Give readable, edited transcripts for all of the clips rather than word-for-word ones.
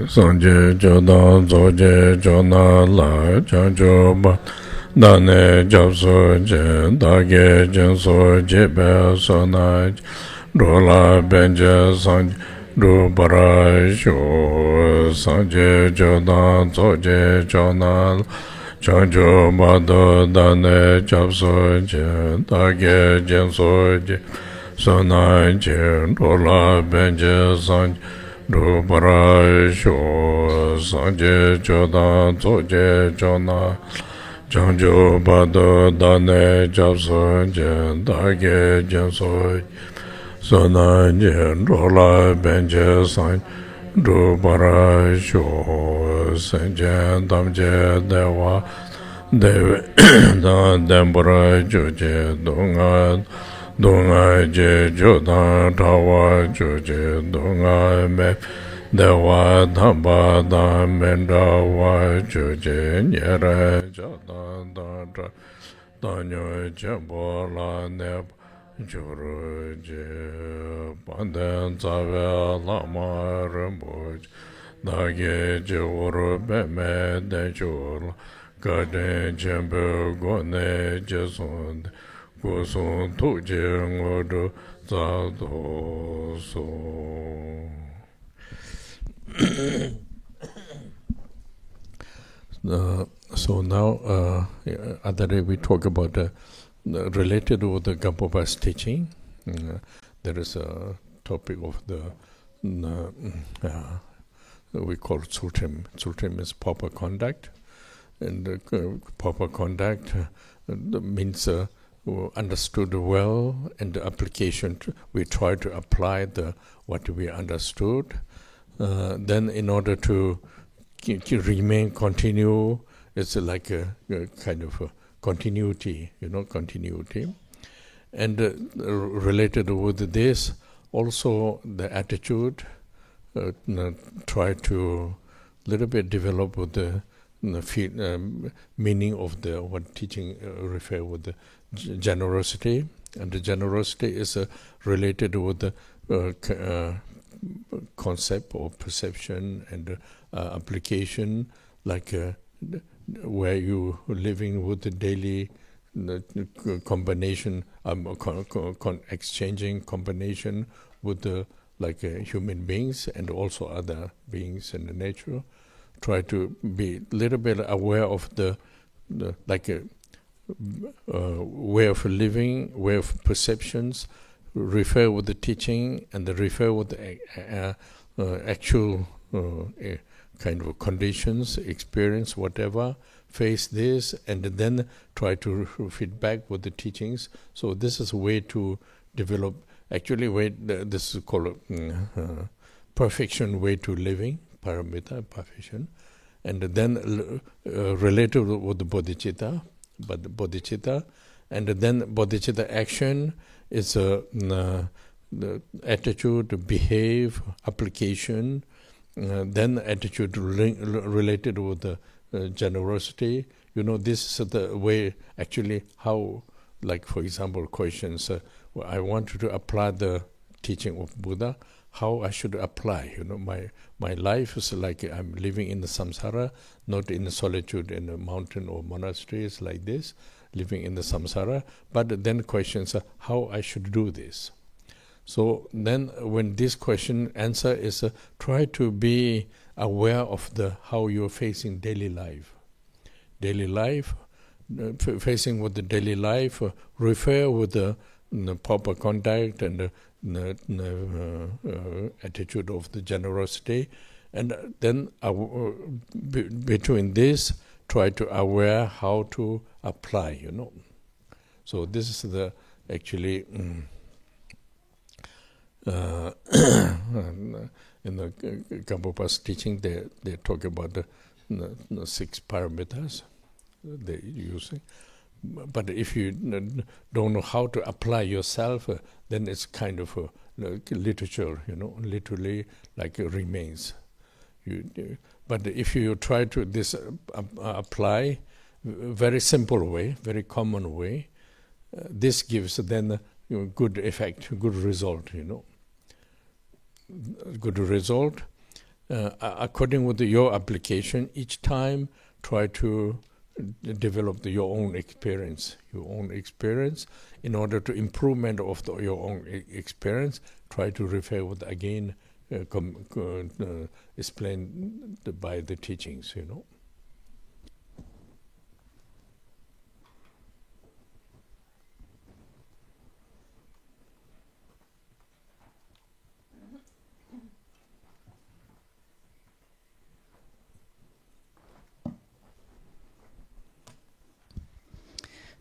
Sanje Jodan Zoje Jona La Janjoba Dane Japso Je Dage Jenso Jebe Sonaj Rola Benje Sanj Rubara Sho Sanje Jodan Zoje Jona Janjoba Dane Japso Je Dage Jenso Je Sonaj Rola Benje Sanj Rupara Sho Sanje Chodan Tsoje Chona Chanjo Bado Dane Japso Je Dage Jenso Sona Je Rola Benje San Rupara Sho Sanje Damje Dewa Deve Dembura Joje Donga Je Jodan Tawa Joje Donga Me Dewa Dhamba Da Menda Wa Joje Nyere Jodan Da Danyo Jembo La Neb Juru Je Panden Zave Lama Remboj Dage Je Uru Beme De Jur Gade Jembo Gone Jesund Goson Tuje Ngodo Zado So. So now, other day we talk about related with the Gampopa's teaching. There is a topic of the we call it Sultim. Sultim is proper conduct, and proper conduct means understood well, and the application we try to apply what we understood. Then in order to remain continue, it's like a kind of a continuity, continuity. And related with this, also the attitude, try to little bit develop with the meaning of what teaching refer with the generosity. And the generosity is related with the concept or perception and application, like where you living with the daily combination, exchanging combination with the human beings and also other beings in the nature. Try to be a little bit aware of the way of living, way of perceptions, refer with the teaching, and refer with the actual kind of conditions, experience, whatever, face this, and then try to feedback with the teachings. So this is a way to develop, actually this is called perfection way to living, paramita, perfection, and then related with the bodhicitta, and then bodhicitta action is the attitude, behave, application, then attitude related with the generosity. This is the way actually how, for example, questions, I want to apply the teaching of Buddha, how I should apply. My life is like I'm living in the samsara, not in the solitude in a mountain or monasteries like this, living in the samsara, but then questions are how I should do this. So then when this question answer is try to be aware of how you're facing daily life. Daily life, facing with the daily life, refer with the proper conduct and the attitude of the generosity, and then between this try to aware how to apply, So this is the actually in the Gampopa's teaching, they talk about the 6 parameters they're using. But if you don't know how to apply yourself, then it's kind of literature, literally like remains. But if you try to apply very simple way, very common way, this gives then good effect, good result, Good result. according with your application, each time try to develop your own experience. In order to improvement of your own experience, try to refer with again explained by the teachings, you know.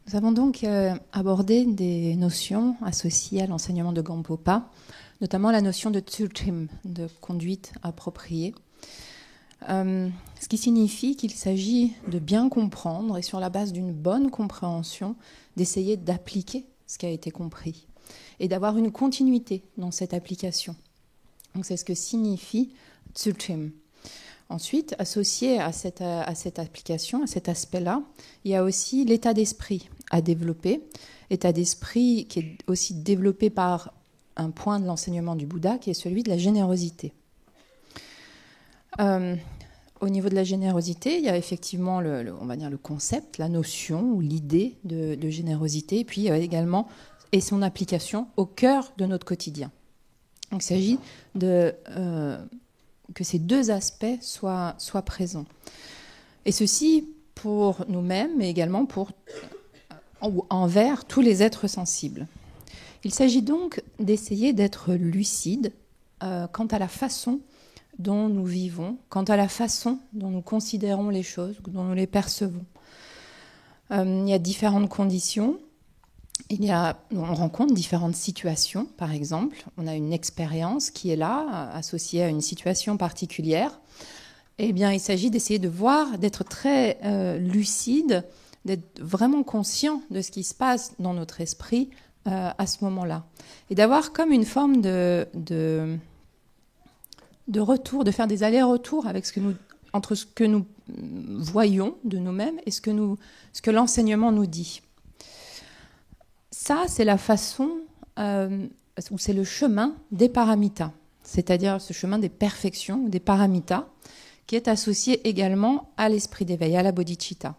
Nous avons donc abordé des notions associées à l'enseignement de Gampopa, notamment la notion de chemin, de conduite appropriée, ce qui signifie qu'il s'agit de bien comprendre et sur la base d'une bonne compréhension, d'essayer d'appliquer ce qui a été compris et d'avoir une continuité dans cette application. Donc c'est ce que signifie chemin. Ensuite, associé à cette application, à cet aspect-là, il y a aussi l'état d'esprit à développer, état d'esprit qui est aussi développé par un point de l'enseignement du Bouddha, qui est celui de la générosité. Au niveau de la générosité, il y a effectivement on va dire le concept, la notion ou l'idée de générosité, et puis également et son application au cœur de notre quotidien. Donc, il s'agit que ces deux aspects soient présents. Et ceci pour nous-mêmes, mais également envers tous les êtres sensibles. Il s'agit donc d'essayer d'être lucide quant à la façon dont nous vivons, quant à la façon dont nous considérons les choses, dont nous les percevons. Il y a différentes conditions. On rencontre différentes situations, par exemple. On a une expérience qui est là, associée à une situation particulière. Eh bien, il s'agit d'essayer de voir, d'être très lucide, d'être vraiment conscient de ce qui se passe dans notre esprit à ce moment-là. Et d'avoir comme une forme de retour, de faire des allers-retours avec entre ce que nous voyons de nous-mêmes et ce que l'enseignement nous dit. Ça, c'est la façon, ou c'est le chemin des paramitas, c'est-à-dire ce chemin des perfections, des paramitas, qui est associé également à l'esprit d'éveil, à la bodhicitta.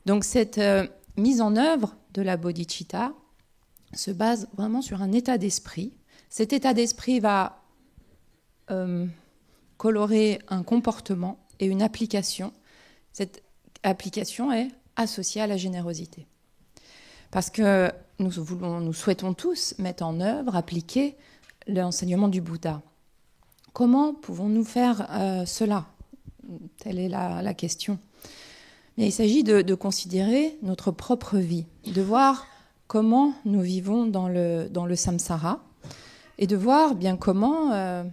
Donc cette mise en œuvre de la bodhicitta se base vraiment sur un état d'esprit. Cet état d'esprit va colorer un comportement et une application. Cette application est associée à la générosité. Parce que nous souhaitons tous mettre en œuvre, appliquer l'enseignement du Bouddha. Comment pouvons-nous faire cela ? Telle est la question. Mais il s'agit de considérer notre propre vie, de voir comment nous vivons dans le samsara et de voir bien comment,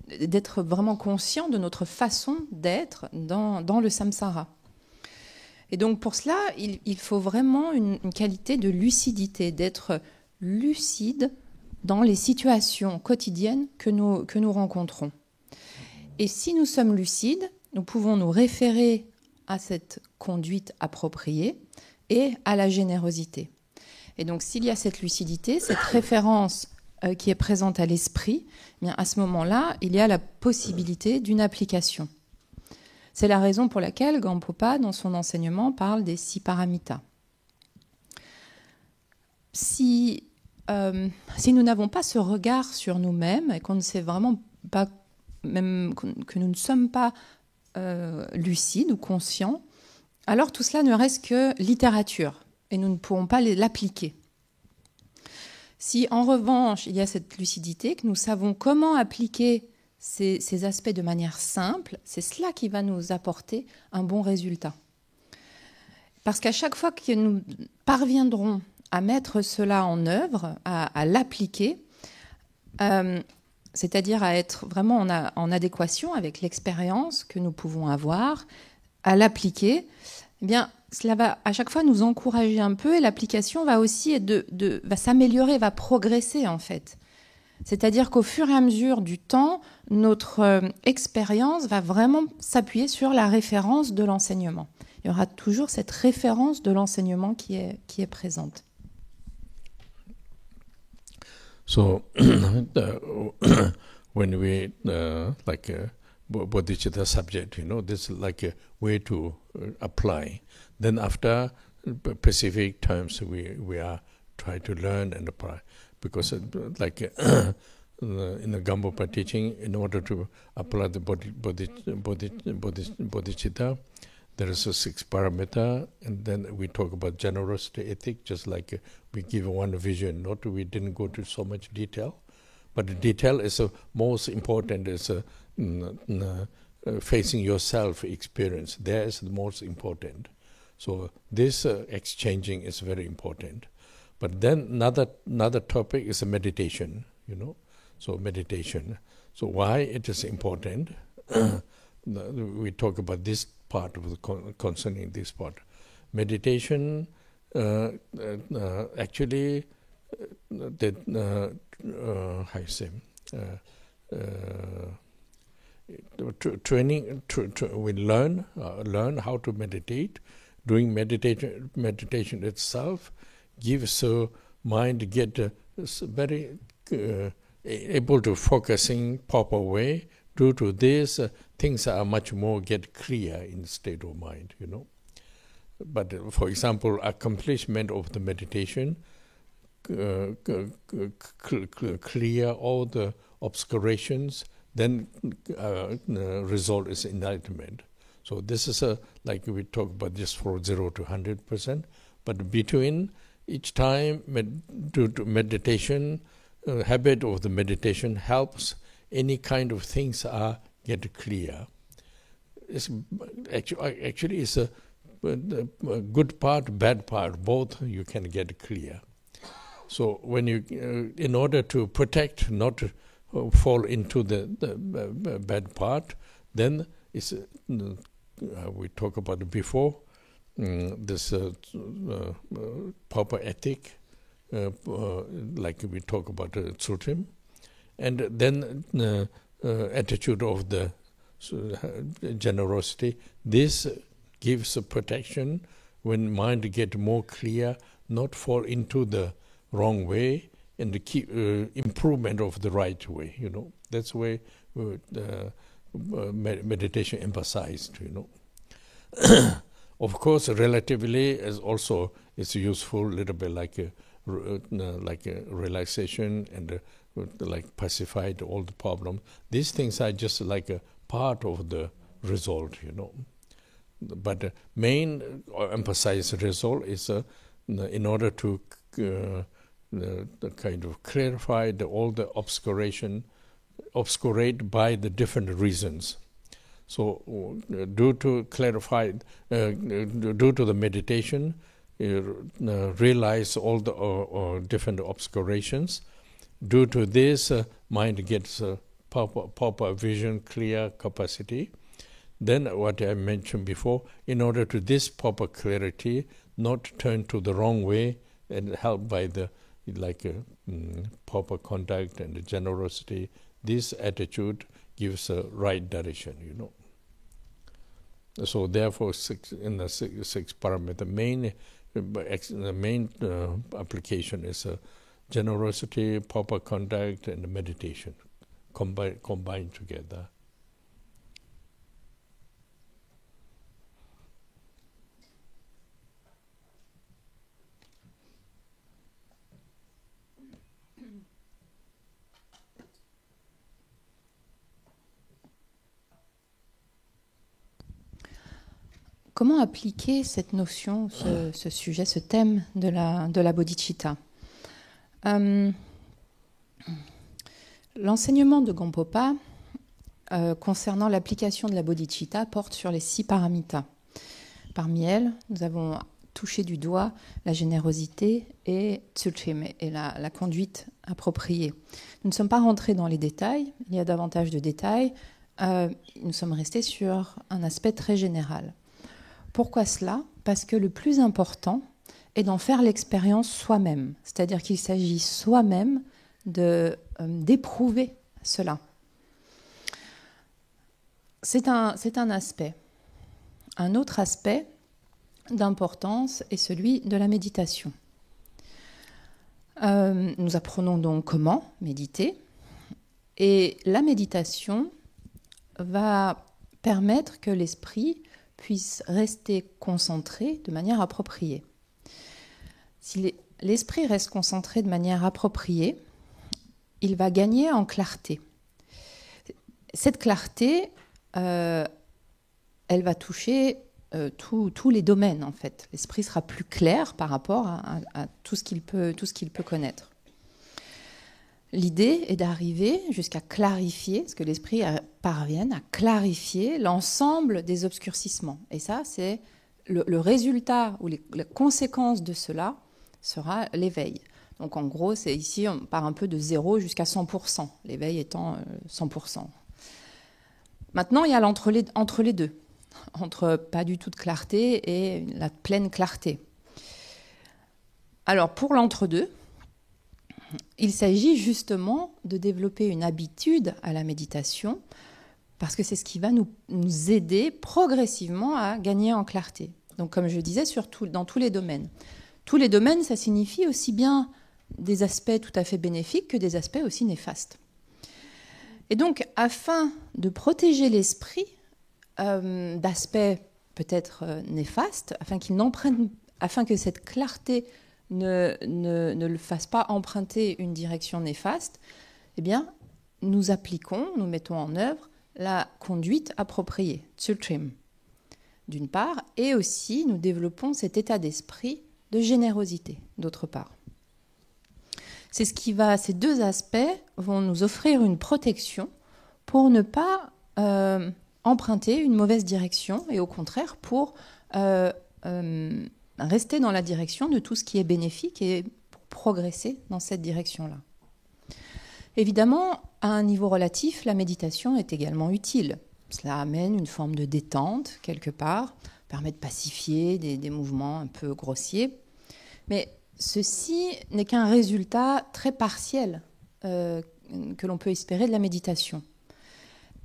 d'être vraiment conscient de notre façon d'être dans le samsara. Et donc pour cela, il faut vraiment une qualité de lucidité, d'être lucide dans les situations quotidiennes que nous rencontrons. Et si nous sommes lucides, nous pouvons nous référer à cette conduite appropriée et à la générosité. Et donc s'il y a cette lucidité, cette référence qui est présente à l'esprit, eh bien à ce moment-là, il y a la possibilité d'une application. C'est la raison pour laquelle Gampopa, dans son enseignement, parle des 6 paramitas. Si nous n'avons pas ce regard sur nous-mêmes et qu'on ne sait vraiment pas, même que nous ne sommes pas lucides ou conscients, alors tout cela ne reste que littérature et nous ne pourrons pas l'appliquer. Si en revanche il y a cette lucidité, que nous savons comment appliquer ces aspects de manière simple, c'est cela qui va nous apporter un bon résultat. Parce qu'à chaque fois que nous parviendrons à mettre cela en œuvre, à l'appliquer, c'est-à-dire à être vraiment en adéquation avec l'expérience que nous pouvons avoir, à l'appliquer, eh bien, cela va à chaque fois nous encourager un peu et l'application va aussi va s'améliorer, va progresser en fait. C'est-à-dire qu'au fur et à mesure du temps, notre expérience va vraiment s'appuyer sur la référence de l'enseignement. Il y aura toujours cette référence de l'enseignement qui est présente. So, when we bodhicitta subject. This is like a way to apply. Then after specific times, we are try to learn and apply, because in the Gampopa teaching, in order to apply the bodhicitta, there is a 6 parameter, and then we talk about generosity ethic, just like we give one vision. We didn't go to so much detail, but the detail is most important. Is facing yourself experience. There is the most important. So this exchanging is very important. But then another topic is meditation. So meditation. So why it is important? We talk about this part of concerning this part. Meditation actually, how you say, training. We learn how to meditate. Doing meditation itself gives mind get very able to focusing proper way. Due to this, things are much more get clear in state of mind, But for example, accomplishment of the meditation, clear all the obscurations, then result is enlightenment. So this is like we talk about this for 0 to 100%, but between each time meditation, habit of the meditation helps any kind of things are get clear. It's actually it's a good part, bad part, both you can get clear. So when you, in order to protect, not to fall into the bad part, then it's we talk about it before, this proper ethic, like we talk about Tsutrim, and then attitude of the generosity. This gives a protection when mind get more clear, not fall into the wrong way, and the key improvement of the right way. That's why meditation emphasized. Of course, relatively is also it's useful, a little bit like a relaxation and like pacified all the problems. These things are just like a part of the result, But the main emphasized result is in order to the kind of clarify all the obscurate by the different reasons. So due to the meditation, you realize all the different obscurations. Due to this, mind gets proper vision, clear capacity. Then what I mentioned before, in order to this proper clarity, not turn to the wrong way, and helped by the proper conduct and the generosity, this attitude gives a right direction, So therefore, in the six parameter, the main application is generosity, proper conduct, and meditation combined together. Comment appliquer cette notion, ce sujet, ce thème de la bodhicitta? L'enseignement de Gampopa concernant l'application de la bodhicitta porte sur les 6 paramitas. Parmi elles, nous avons touché du doigt la générosité et tsutrim, et la conduite appropriée. Nous ne sommes pas rentrés dans les détails, il y a davantage de détails. Nous sommes restés sur un aspect très général. Pourquoi cela? Parce que le plus important est d'en faire l'expérience soi-même. C'est-à-dire qu'il s'agit soi-même d'éprouver cela. C'est un aspect. Un autre aspect d'importance est celui de la méditation. Nous apprenons donc comment méditer. Et la méditation va permettre que l'esprit puisse rester concentré de manière appropriée. Si l'esprit reste concentré de manière appropriée, il va gagner en clarté. Cette clarté, elle va toucher tous les domaines, en fait. L'esprit sera plus clair par rapport à tout ce qu'il peut connaître. L'idée est d'arriver jusqu'à clarifier, ce que l'esprit parvienne à clarifier l'ensemble des obscurcissements. Et ça, c'est le résultat ou la conséquence de cela sera l'éveil. Donc en gros, c'est ici, on part un peu de 0 jusqu'à 100%, l'éveil étant 100%. Maintenant, il y a entre les deux, entre pas du tout de clarté et la pleine clarté. Alors pour l'entre-deux, il s'agit justement de développer une habitude à la méditation, parce que c'est ce qui va nous aider progressivement à gagner en clarté. Donc comme je disais, dans tous les domaines. Tous les domaines, ça signifie aussi bien des aspects tout à fait bénéfiques que des aspects aussi néfastes. Et donc, afin de protéger l'esprit d'aspects peut-être néfastes, afin que cette clarté ne le fasse pas emprunter une direction néfaste, eh bien, nous mettons en œuvre la conduite appropriée, trim, d'une part, et aussi nous développons cet état d'esprit de générosité, d'autre part. Ces deux aspects vont nous offrir une protection pour ne pas emprunter une mauvaise direction et au contraire pour rester dans la direction de tout ce qui est bénéfique et pour progresser dans cette direction-là. Évidemment, à un niveau relatif, la méditation est également utile. Cela amène une forme de détente quelque part, permet de pacifier des mouvements un peu grossiers. Mais ceci n'est qu'un résultat très partiel que l'on peut espérer de la méditation.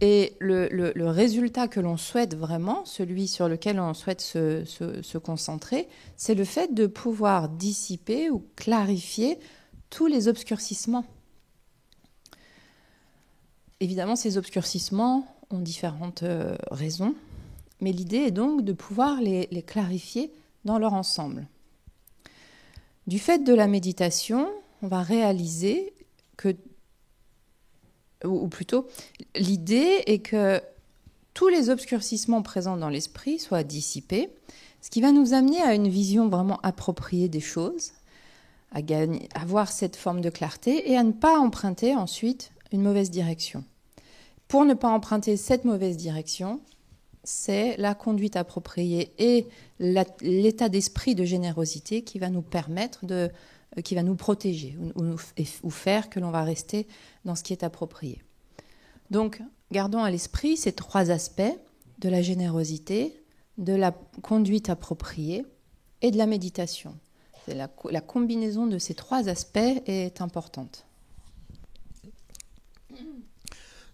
Et le résultat que l'on souhaite vraiment, celui sur lequel on souhaite se concentrer, c'est le fait de pouvoir dissiper ou clarifier tous les obscurcissements. Évidemment, ces obscurcissements ont différentes raisons, mais l'idée est donc de pouvoir les clarifier dans leur ensemble. Du fait de la méditation, on va réaliser que, ou plutôt, l'idée est que tous les obscurcissements présents dans l'esprit soient dissipés, ce qui va nous amener à une vision vraiment appropriée des choses, à avoir cette forme de clarté et à ne pas emprunter ensuite une mauvaise direction. Pour ne pas emprunter cette mauvaise direction, c'est la conduite appropriée et l'état d'esprit de générosité qui va nous permettre qui va nous protéger ou faire que l'on va rester dans ce qui est approprié. Donc, gardons à l'esprit ces trois aspects de la générosité, de la conduite appropriée et de la méditation. La combinaison de ces trois aspects est importante.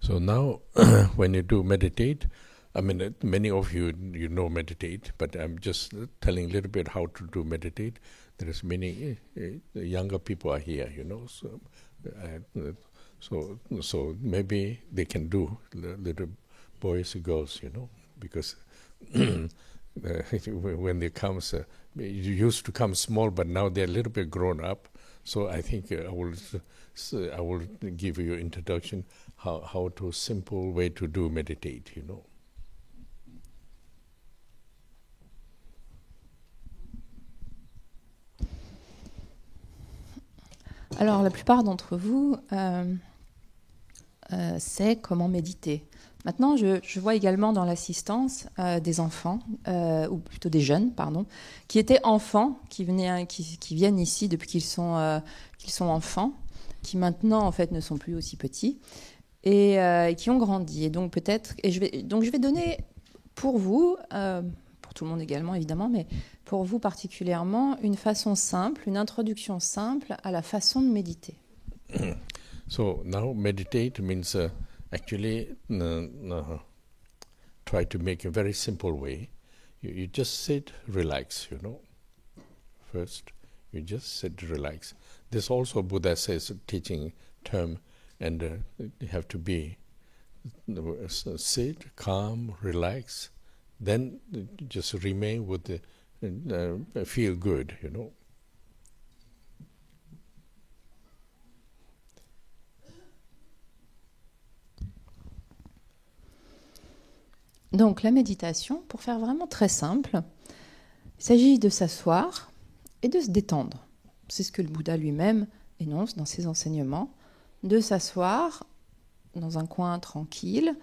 So now, when you do meditate, I mean, many of you know meditate, but I'm just telling a little bit how to do meditate. There's many younger people are here, so maybe they can do, little boys and girls, because when they come, you used to come small, but now they're a little bit grown up. So I think I will give you introduction how to simple way to do meditate, Alors, la plupart d'entre vous sait comment méditer. Maintenant, je vois également dans l'assistance des enfants, ou plutôt des jeunes, qui étaient enfants, qui viennent ici depuis qu'ils sont enfants, qui maintenant en fait ne sont plus aussi petits et qui ont grandi. Et donc peut-être, je vais donner pour vous, pour tout le monde également évidemment, mais pour vous particulièrement, une façon simple, une introduction simple à la façon de méditer. So now meditate means actually try to make a very simple way. You just sit, relax, First, you just sit, relax. This also Buddha says teaching term, and you have to be sit, calm, relax, then just remain with the feel good, you know. Donc la méditation, pour faire vraiment très simple, il s'agit de s'asseoir et de se détendre. C'est ce que le Bouddha lui-même énonce dans ses enseignements, de s'asseoir dans un coin tranquille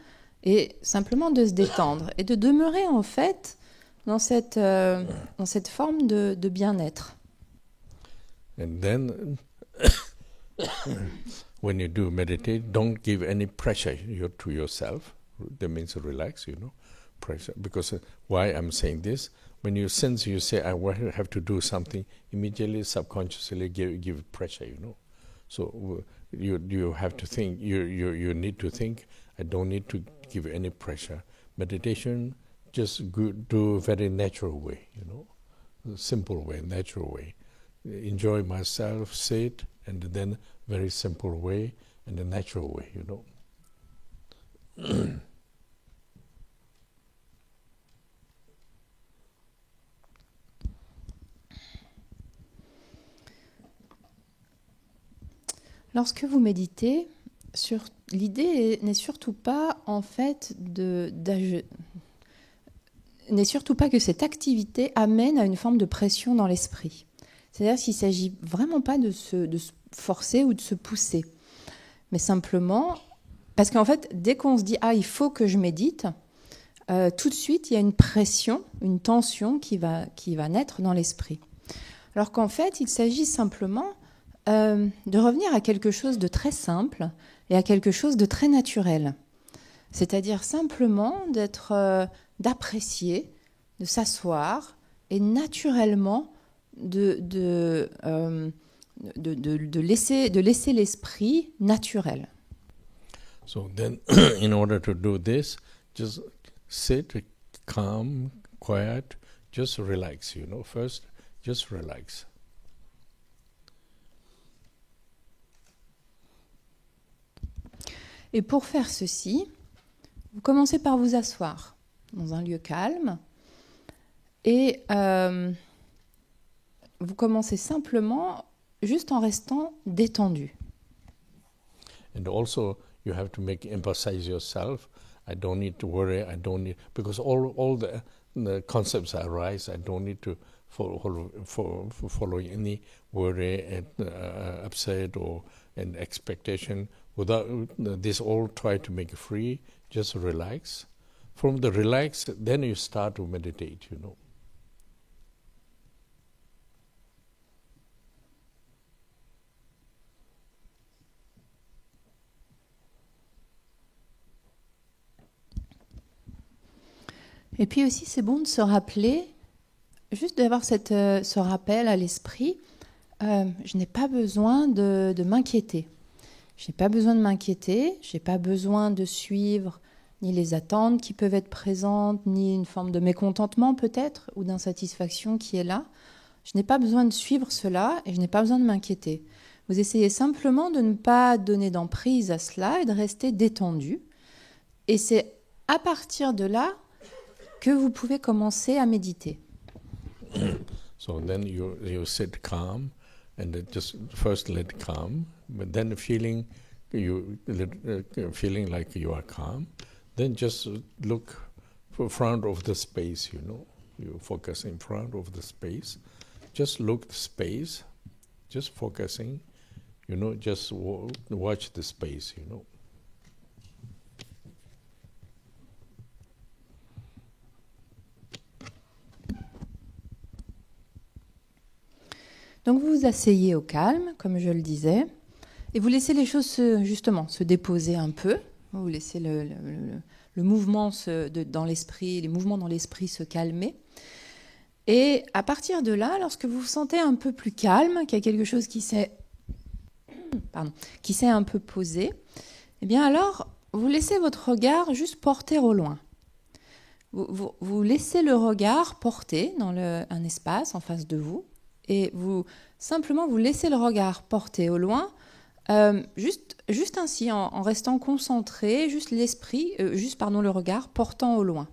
et simplement de se détendre et de demeurer en fait dans cette forme de bien-être. And then when you do meditate, don't give any pressure to yourself. That means relax, you know, pressure. Because why I'm saying this, when you sense, you say, I have to do something, immediately, subconsciously give pressure, you know. So you have to think, you need to think, I don't need to give any pressure. Meditation, just do very natural way, you know, simple way, natural way. Enjoy myself, sit, and then very simple way, and a natural way, you know. Lorsque vous méditez, l'idée n'est surtout pas en fait n'est surtout pas que cette activité amène à une forme de pression dans l'esprit. C'est-à-dire qu'il ne s'agit vraiment pas de se forcer ou de se pousser, mais simplement parce qu'en fait, dès qu'on se dit « Ah, il faut que je médite », tout de suite, il y a une pression, une tension qui va naître dans l'esprit. Alors qu'en fait, il s'agit simplement de revenir à quelque chose de très simple et à quelque chose de très naturel. C'est-à-dire simplement d'apprécier, de s'asseoir et naturellement de laisser l'esprit naturel. So then, in order to do this, just sit calm, quiet, just relax, you know, first, just relax. Et pour faire ceci, vous commencez par vous asseoir dans un lieu calme et vous commencez simplement juste en restant détendu. And also, you have to emphasize yourself. I don't need to worry. I don't need, because all the concepts arise. I don't need to follow any worry and upset or an expectation. Without this, all try to make it free. Just relax. From the relax, then you start to meditate. You know. Et puis aussi, c'est bon de se rappeler, juste d'avoir ce rappel à l'esprit, je n'ai pas besoin de m'inquiéter. Je n'ai pas besoin de m'inquiéter, je n'ai pas besoin de suivre ni les attentes qui peuvent être présentes, ni une forme de mécontentement peut-être, ou d'insatisfaction qui est là. Je n'ai pas besoin de suivre cela et je n'ai pas besoin de m'inquiéter. Vous essayez simplement de ne pas donner d'emprise à cela et de rester détendu. Et c'est à partir de là que vous pouvez commencer à méditer. So then you sit calm and just first let calm, but then feeling like you are calm, then just look in front of the space, you know. You focus in front of the space. Just look the space, just focusing, you know, just watch the space, you know. Donc vous vous asseyez au calme, comme je le disais, et vous laissez les choses se déposer un peu. Vous laissez le mouvement dans l'esprit, les mouvements dans l'esprit se calmer. Et à partir de là, lorsque vous vous sentez un peu plus calme, qu'il y a quelque chose qui s'est un peu posé, eh bien alors, vous laissez votre regard juste porter au loin. Vous laissez le regard porter dans un espace en face de vous, et vous laissez le regard porter au loin Juste ainsi, en restant concentré, juste l'esprit, le regard portant au loin.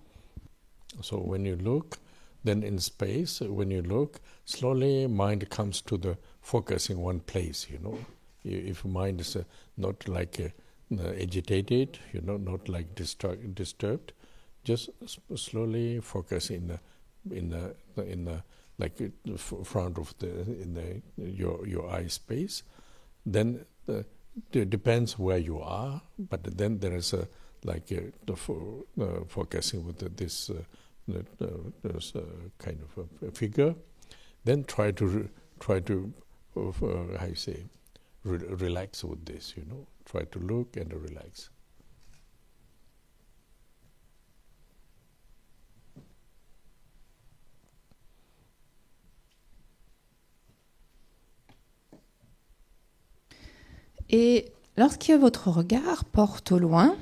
So when you look, then in space, when you look, slowly mind comes to the focus in one place, you know. If mind is not like agitated, you know, not like disturbed, just slowly focus in the like the front of your eye space. Then it depends where you are, but then there is focusing with this kind of a figure. Then try to how you say, relax with this, you know. Try to look and relax. Et lorsque votre regard porte au loin,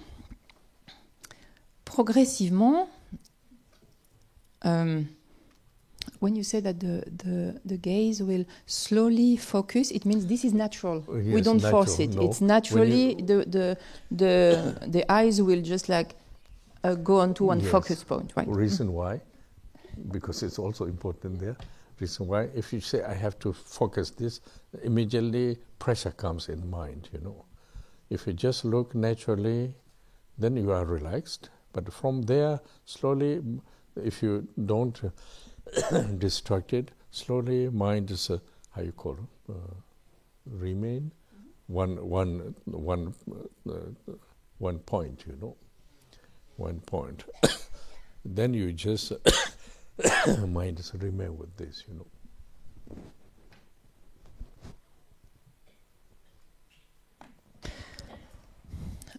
progressivement, when you say that the gaze will slowly focus, it means this is natural. Yes, we don't natural, force it. no. It's naturally the eyes will just like go onto one Yes. focus point, right? Reason why? Because it's also important there. Reason why, if you say I have to focus this, immediately pressure comes in mind, you know. If you just look naturally, then you are relaxed. But from there, slowly, if you don't distract it, slowly mind is how you call it, remain one point, you know, 1 point. Then you just mind is remain with this, you know.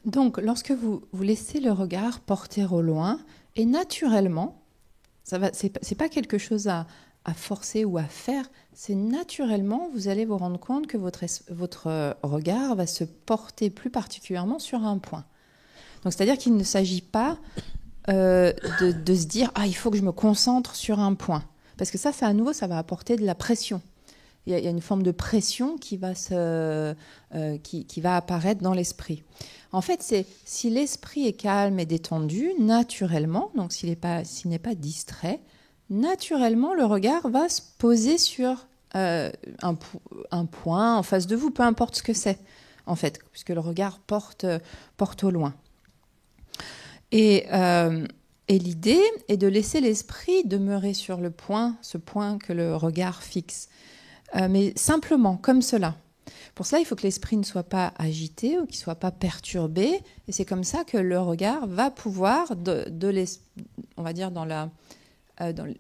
Donc, lorsque vous laissez le regard porter au loin, et naturellement, c'est pas quelque chose à forcer ou à faire, c'est naturellement, vous allez vous rendre compte que votre regard va se porter plus particulièrement sur un point. Donc, c'est-à-dire qu'il ne s'agit pas de se dire « Ah, il faut que je me concentre sur un point ». Parce que ça, à nouveau, ça va apporter de la pression. Il y a une forme de pression qui va apparaître dans l'esprit. En fait, c'est si l'esprit est calme et détendu, naturellement, donc s'il n'est pas distrait, naturellement, le regard va se poser sur un point en face de vous, peu importe ce que c'est, en fait, puisque le regard porte au loin. Et l'idée est de laisser l'esprit demeurer sur ce point que le regard fixe. Mais simplement, comme cela. Pour cela, il faut que l'esprit ne soit pas agité ou qu'il ne soit pas perturbé. Et c'est comme ça que le regard va pouvoir, on va dire dans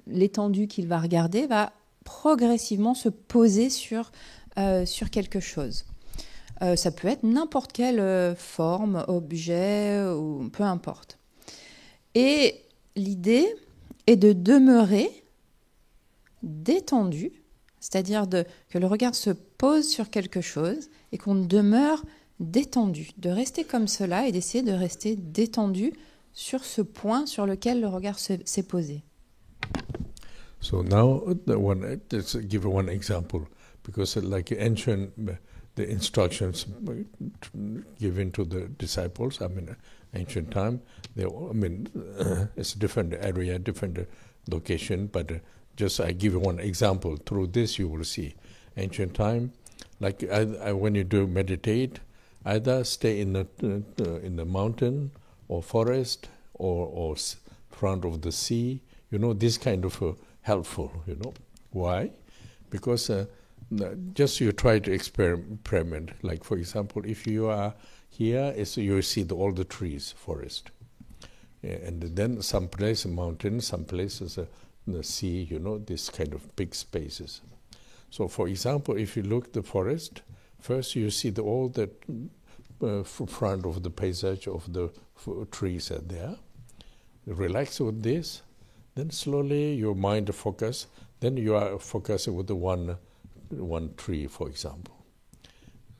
l'étendue qu'il va regarder, va progressivement se poser sur quelque chose. Ça peut être n'importe quelle forme, objet, ou peu importe. Et l'idée est de demeurer détendu, c'est-à-dire que le regard se pose sur quelque chose et qu'on demeure détendu, de rester comme cela et d'essayer de rester détendu sur ce point sur lequel le regard s'est posé. So now, let's give one example, because like ancient, the instructions given to the disciples, ancient time, it's a different area, different location, but just I give you one example. Through this, you will see. Ancient time, like when you do meditate, either stay in the mountain or forest or front of the sea. You know, this kind of helpful. You know why? Because just you try to experiment. Like for example, if you are here, you see all the trees, forest, and then some place mountain, some places. The sea, you know, this kind of big spaces. So, for example, if you look the forest, first you see all the front of the paysage of the trees are there. Relax with this, then slowly your mind focus. Then you are focusing with the one tree, for example,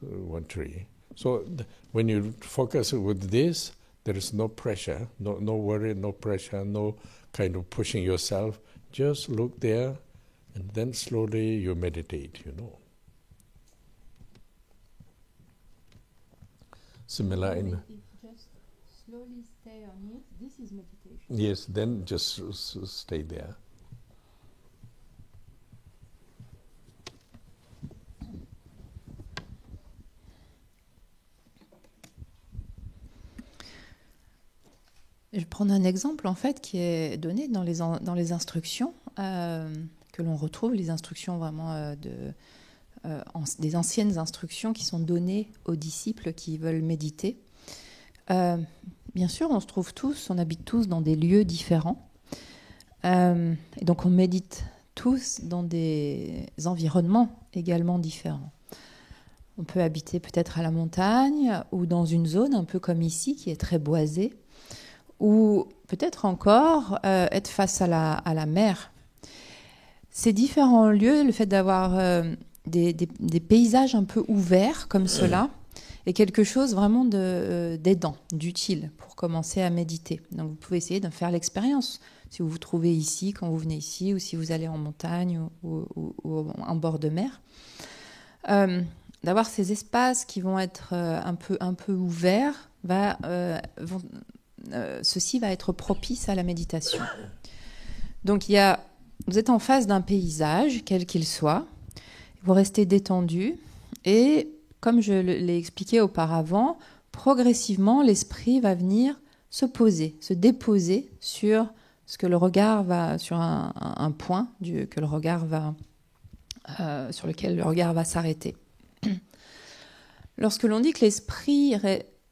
one tree. So when you focus with this, there is no pressure, no worry, no pressure, no kind of pushing yourself. Just look there, and then slowly you meditate, you know. similar in. If just slowly stay on it, this is meditation. Yes, then just stay there. Je vais prendre un exemple en fait qui est donné dans les instructions que l'on retrouve, les instructions vraiment des anciennes instructions qui sont données aux disciples qui veulent méditer. Bien sûr, on habite tous dans des lieux différents. Et donc on médite tous dans des environnements également différents. On peut habiter peut-être à la montagne ou dans une zone un peu comme ici qui est très boisée, ou peut-être encore être face à la mer. Ces différents lieux, le fait d'avoir des paysages un peu ouverts comme cela, est quelque chose vraiment d'aidant, d'utile pour commencer à méditer. Donc vous pouvez essayer de faire l'expérience. Si vous vous trouvez ici, quand vous venez ici, ou si vous allez en montagne ou en bord de mer, d'avoir ces espaces qui vont être un peu ouverts, ceci va être propice à la méditation. Donc vous êtes en face d'un paysage, quel qu'il soit, vous restez détendu et, comme je l'ai expliqué auparavant, progressivement l'esprit va venir se déposer sur ce que le regard va, sur un point que le regard sur lequel le regard va s'arrêter. Lorsque l'on dit que l'esprit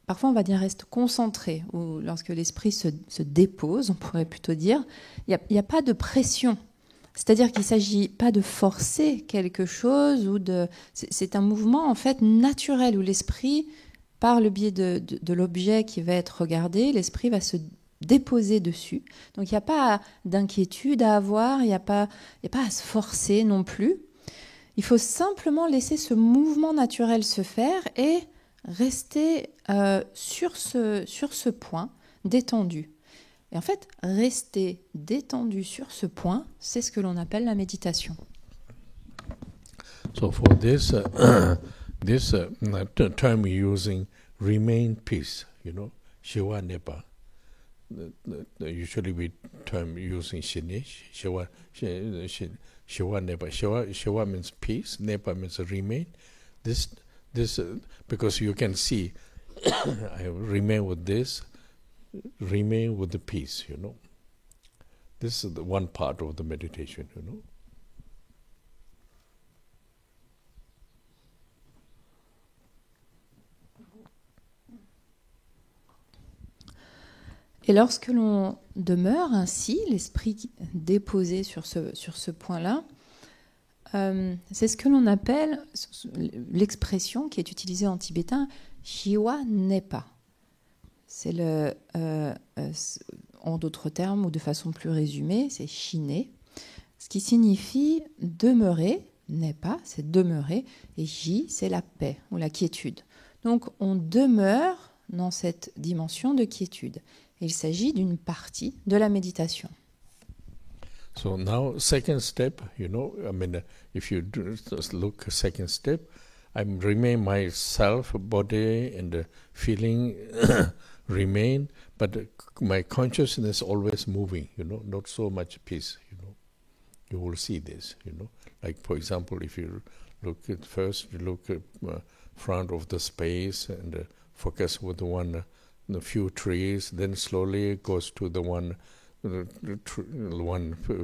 parfois on va dire reste concentré, ou lorsque l'esprit se dépose, on pourrait plutôt dire, il n'y a pas de pression. C'est-à-dire qu'il ne s'agit pas de forcer quelque chose, c'est un mouvement en fait naturel où l'esprit, par le biais de l'objet qui va être regardé, l'esprit va se déposer dessus. Donc il n'y a pas d'inquiétude à avoir, il n'y a pas à se forcer non plus. Il faut simplement laisser ce mouvement naturel se faire et rester sur ce point détendu. Et en fait, rester détendu sur ce point, c'est ce que l'on appelle la méditation. So for this term we're using, remain peace, shiva nepa. Usually we term using shinish, shiva nepa. Shiva means peace, nepa means remain. This because you can see, I remain with this, remain with the peace, This is the one part of the meditation, Et lorsque l'on demeure ainsi, l'esprit déposé sur ce point-là, c'est ce que l'on appelle l'expression qui est utilisée en tibétain, shiwa nepa. C'est en d'autres termes ou de façon plus résumée, c'est shine, ce qui signifie demeurer, nepa, c'est demeurer, et ji, c'est la paix ou la quiétude. Donc on demeure dans cette dimension de quiétude. Il s'agit d'une partie de la méditation. So now, second step, if you look second step, I remain myself, body and feeling remain, but my consciousness always moving, not so much peace, You will see this, Like, for example, if you look at first, you look at front of the space and focus with the few trees, then slowly it goes to the one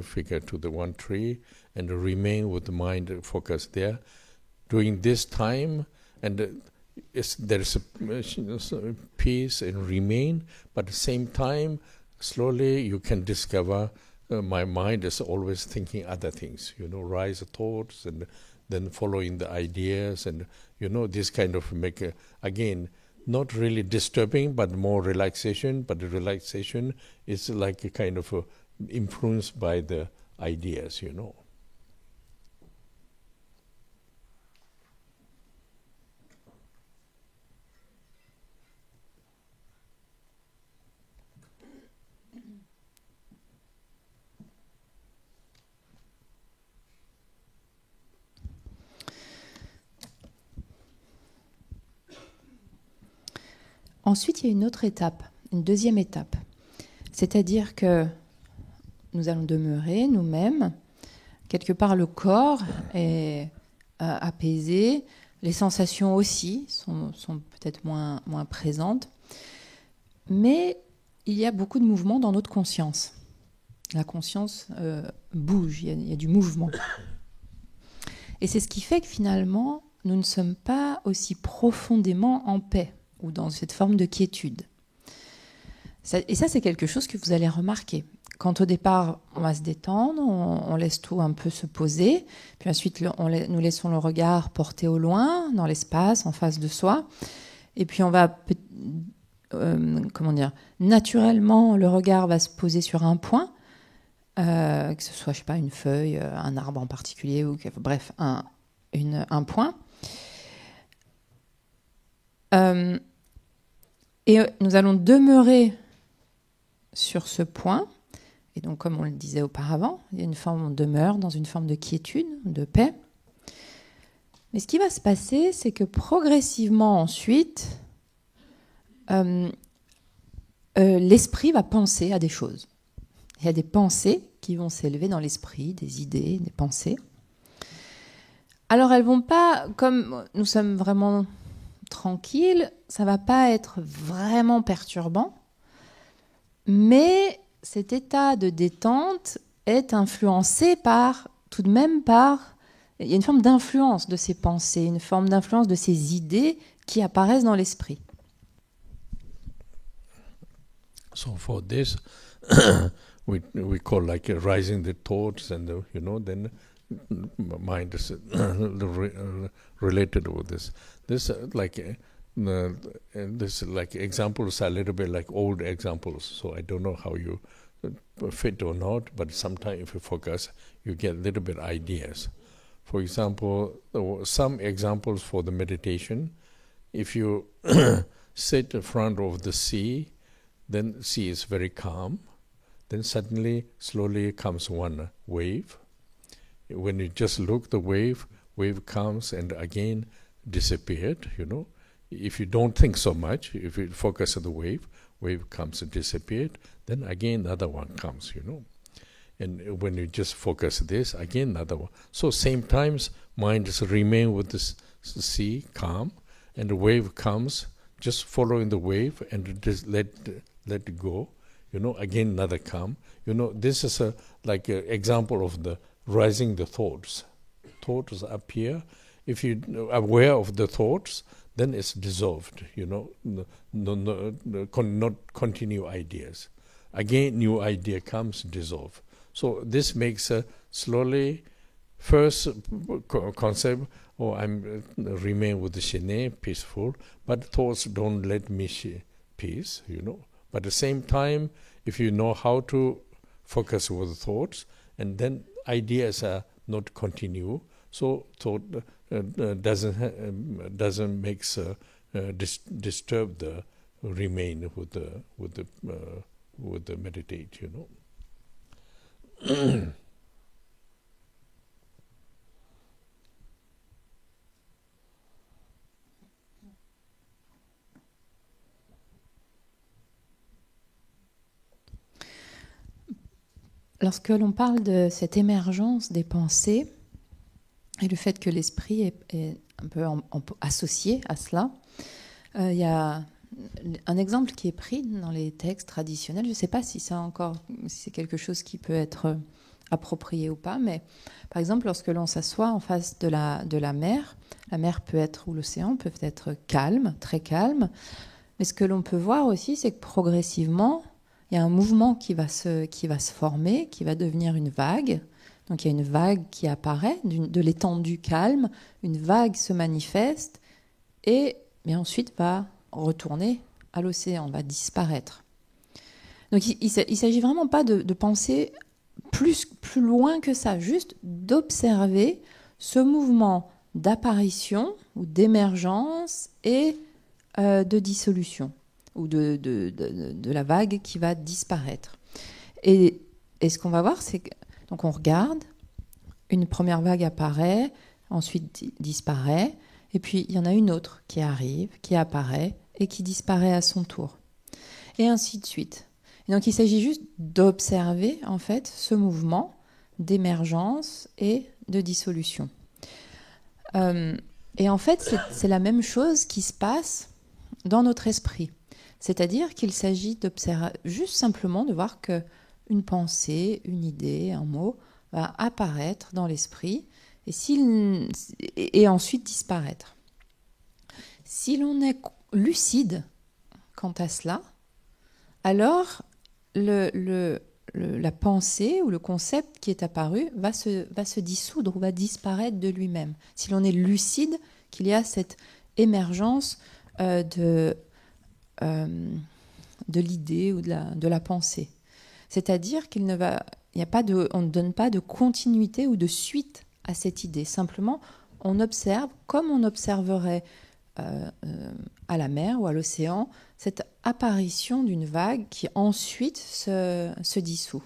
figure to the one tree, and remain with the mind focused there. During this time, and there is a peace and remain, but at the same time, slowly you can discover my mind is always thinking other things, rise thoughts and then following the ideas, and this kind of make again not really disturbing but more relaxation, but the relaxation is like a kind of influenced by the ideas, ensuite, il y a une autre étape, une deuxième étape. C'est-à-dire que nous allons demeurer nous-mêmes. Quelque part, le corps est apaisé. Les sensations aussi sont peut-être moins présentes. Mais il y a beaucoup de mouvements dans notre conscience. La conscience bouge, il y a du mouvement. Et c'est ce qui fait que finalement, nous ne sommes pas aussi profondément en paix ou dans cette forme de quiétude. Et ça, c'est quelque chose que vous allez remarquer. Quand au départ, on va se détendre, on laisse tout un peu se poser, puis ensuite, nous laissons le regard porter au loin, dans l'espace, en face de soi, et puis on va, naturellement, le regard va se poser sur un point, que ce soit, je sais pas, une feuille, un arbre en particulier, ou bref, un point. Et nous allons demeurer sur ce point. Et donc, comme on le disait auparavant, il y a une forme, on demeure dans une forme de quiétude, de paix. Mais ce qui va se passer, c'est que progressivement ensuite, l'esprit va penser à des choses. Il y a des pensées qui vont s'élever dans l'esprit, des idées, des pensées. Alors, elles vont pas, comme nous sommes vraiment tranquilles, ça ne va pas être vraiment perturbant, mais cet état de détente est influencé tout de même par... Il y a une forme d'influence de ces pensées, une forme d'influence de ces idées qui apparaissent dans l'esprit. So for this, we call like rising the thoughts and then mind is related with this. This examples are a little bit like old examples, so I don't know how you fit or not, but sometimes if you focus, you get a little bit ideas. For example, some examples for the meditation, if you sit in front of the sea, then sea is very calm, then suddenly, slowly comes one wave. When you just look the wave comes and again disappeared, If you don't think so much, if you focus on the wave comes and disappeared, then again another one comes, And when you just focus this, again another one. So same times, mind just remain with the sea, calm, and the wave comes, just following the wave and just let it go, again another come. This is like an example of the rising the thoughts. Thoughts appear. If you're aware of the thoughts, then it's dissolved, not continue ideas. Again, new idea comes, dissolve. So this makes slowly, first concept, I'm remain with the shene, peaceful, but thoughts don't let me peace, But at the same time, if you know how to focus with thoughts, and then ideas are not continue, so thought doesn't makes disturb the remain with the meditate, Lorsque l'on parle de cette émergence des pensées et le fait que l'esprit est un peu associé à cela, il y a un exemple qui est pris dans les textes traditionnels. Je ne sais pas si c'est quelque chose qui peut être approprié ou pas, mais par exemple, lorsque l'on s'assoit en face de la mer peut être, ou l'océan peut être calme, très calme, mais ce que l'on peut voir aussi, c'est que progressivement, il y a un mouvement qui va se former, qui va devenir une vague. Donc il y a une vague qui apparaît de l'étendue calme, une vague se manifeste et ensuite va retourner à l'océan, va disparaître. Donc il ne s'agit vraiment pas de penser plus loin que ça, juste d'observer ce mouvement d'apparition ou d'émergence et de dissolution, ou de la vague qui va disparaître. Et ce qu'on va voir, c'est que donc on regarde, une première vague apparaît, ensuite disparaît, et puis il y en a une autre qui arrive, qui apparaît, et qui disparaît à son tour. Et ainsi de suite. Et donc il s'agit juste d'observer en fait ce mouvement d'émergence et de dissolution. Et en fait, c'est la même chose qui se passe dans notre esprit. C'est-à-dire qu'il s'agit d'observer, juste simplement de voir qu'une pensée, une idée, un mot va apparaître dans l'esprit et ensuite disparaître. Si l'on est lucide quant à cela, alors la pensée ou le concept qui est apparu va se dissoudre ou va disparaître de lui-même. Si l'on est lucide qu'il y a cette émergence de l'idée ou de la pensée. C'est-à-dire on ne donne pas de continuité ou de suite à cette idée. Simplement, on observe comme on observerait à la mer ou à l'océan cette apparition d'une vague qui ensuite se dissout.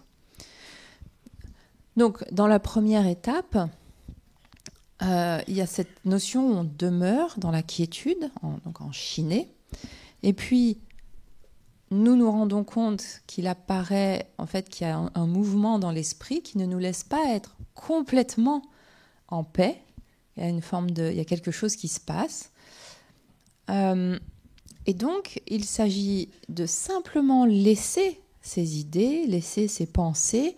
Donc, dans la première étape, il y a cette notion où on demeure dans la quiétude, donc en shiné, et puis nous nous rendons compte qu'il apparaît, en fait, qu'il y a un mouvement dans l'esprit qui ne nous laisse pas être complètement en paix. Il y a quelque chose qui se passe. Et donc, il s'agit de simplement laisser ces idées, laisser ces pensées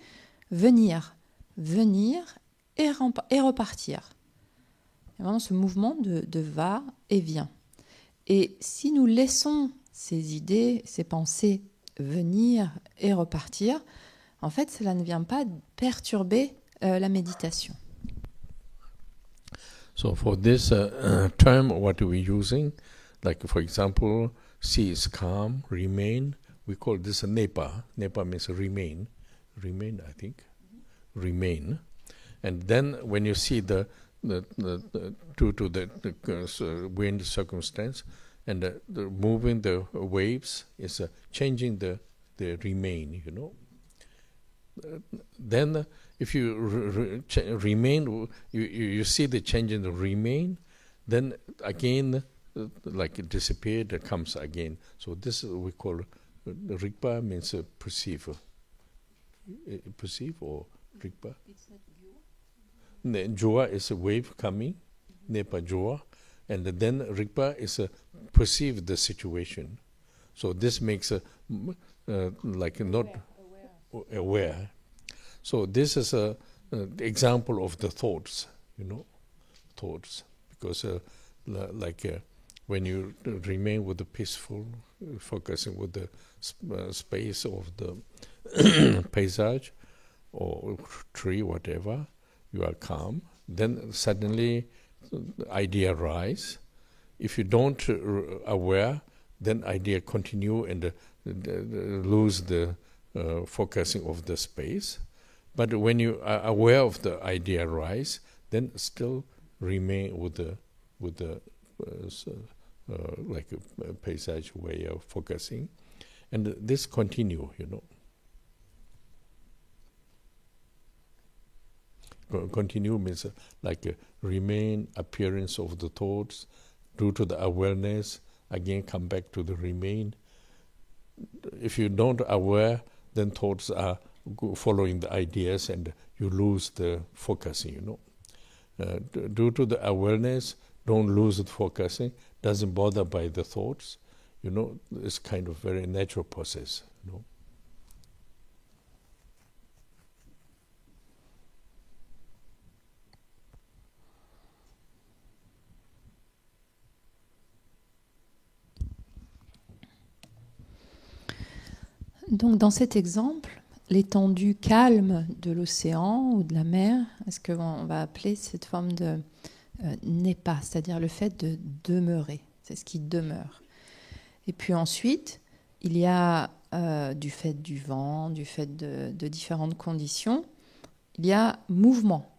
venir et repartir. C'est vraiment ce mouvement de va et vient. Et si nous laissons ces idées, ces pensées venir et repartir, en fait, cela ne vient pas perturber la méditation. So for this term, what are we using? Like, for example, cease, calm, remain. We call this a nepa. Nepa means remain. Remain, I think. Remain. And then when you see due to the wind circumstance and the moving the waves is changing the remain, you know. Then if you remain, you see the change in the remain, then again, like it disappeared, it comes again. So this we call rigpa means perceive. Perceive or rigpa? It's not Joa is a wave coming, nepa joa, and then rigpa is perceive the situation. So this makes like not aware. So this is a example of the thoughts, you know, thoughts, because when you remain with the peaceful, focusing with the space of the paysage or tree, whatever, you are calm. Then suddenly the idea rise. If you don't aware, then idea continue and lose the focusing of the space. But when you are aware of the idea rise, then still remain with the like a paysage way of focusing, and this continue, you know. Continue means like remain, appearance of the thoughts, due to the awareness, again come back to the remain. If you don't aware, then thoughts are following the ideas and you lose the focusing, you know. Due to the awareness, don't lose the focusing, doesn't bother by the thoughts, you know, it's kind of very natural process, you know. Donc, dans cet exemple, l'étendue calme de l'océan ou de la mer, est-ce qu'on va appeler cette forme de n'est pas, c'est-à-dire le fait de demeurer, c'est ce qui demeure. Et puis ensuite, il y a du fait du vent, du fait de différentes conditions, il y a mouvement,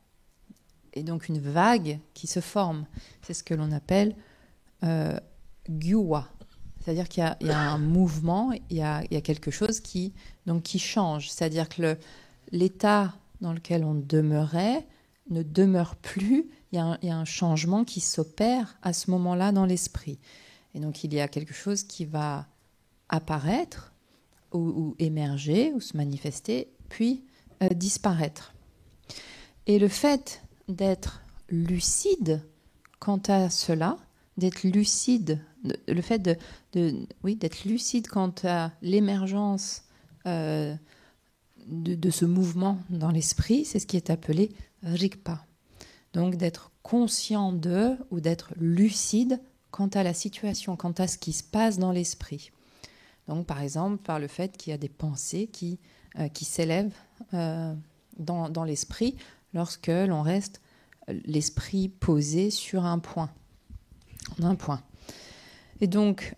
et donc une vague qui se forme. C'est ce que l'on appelle gyuwa. C'est-à-dire qu'il y a un mouvement, il y a quelque chose qui change. C'est-à-dire que l'état dans lequel on demeurait ne demeure plus. Il y a un changement qui s'opère à ce moment-là dans l'esprit. Et donc il y a quelque chose qui va apparaître ou émerger ou se manifester, puis disparaître. Et le fait d'être lucide quant à cela, d'être lucide, le fait d'être lucide quant à l'émergence de ce mouvement dans l'esprit, c'est ce qui est appelé rigpa. Donc d'être conscient de ou d'être lucide quant à la situation, quant à ce qui se passe dans l'esprit. Donc par exemple par le fait qu'il y a des pensées qui s'élèvent dans l'esprit lorsque l'on reste l'esprit posé sur un point. En un point. Et donc,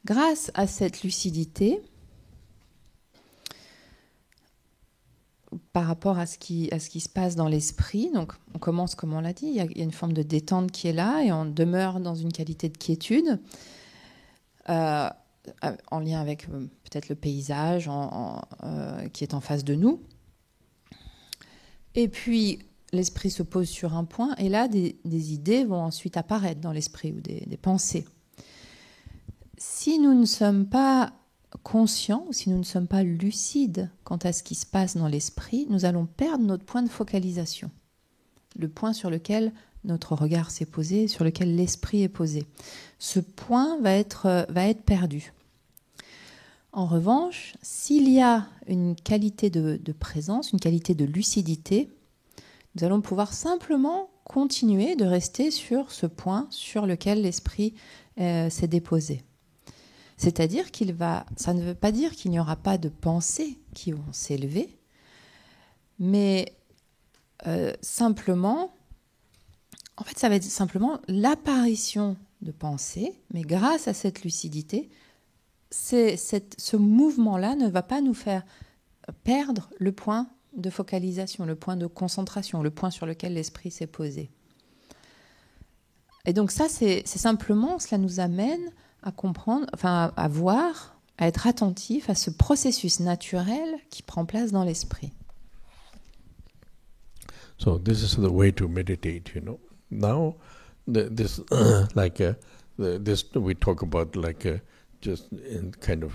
grâce à cette lucidité, par rapport à ce qui se passe dans l'esprit, donc on commence, comme on l'a dit, il y a une forme de détente qui est là et on demeure dans une qualité de quiétude, en lien avec peut-être le paysage qui est en face de nous. Et puis, l'esprit se pose sur un point, et là, des idées vont ensuite apparaître dans l'esprit, ou des pensées. Si nous ne sommes pas conscients, ou si nous ne sommes pas lucides quant à ce qui se passe dans l'esprit, nous allons perdre notre point de focalisation, le point sur lequel notre regard s'est posé, sur lequel l'esprit est posé. Ce point va être perdu. En revanche, s'il y a une qualité de présence, une qualité de lucidité, nous allons pouvoir simplement continuer de rester sur ce point sur lequel l'esprit s'est déposé. C'est-à-dire ça ne veut pas dire qu'il n'y aura pas de pensées qui vont s'élever, mais simplement, en fait, ça va être simplement l'apparition de pensées, mais grâce à cette lucidité, ce mouvement-là ne va pas nous faire perdre le point de focalisation, le point de concentration, le point sur lequel l'esprit s'est posé. Et donc ça, c'est simplement, cela nous amène à comprendre, enfin à voir, à être attentif à ce processus naturel qui prend place dans l'esprit. So this is the way to meditate, you know. Now, this this we talk about just in kind of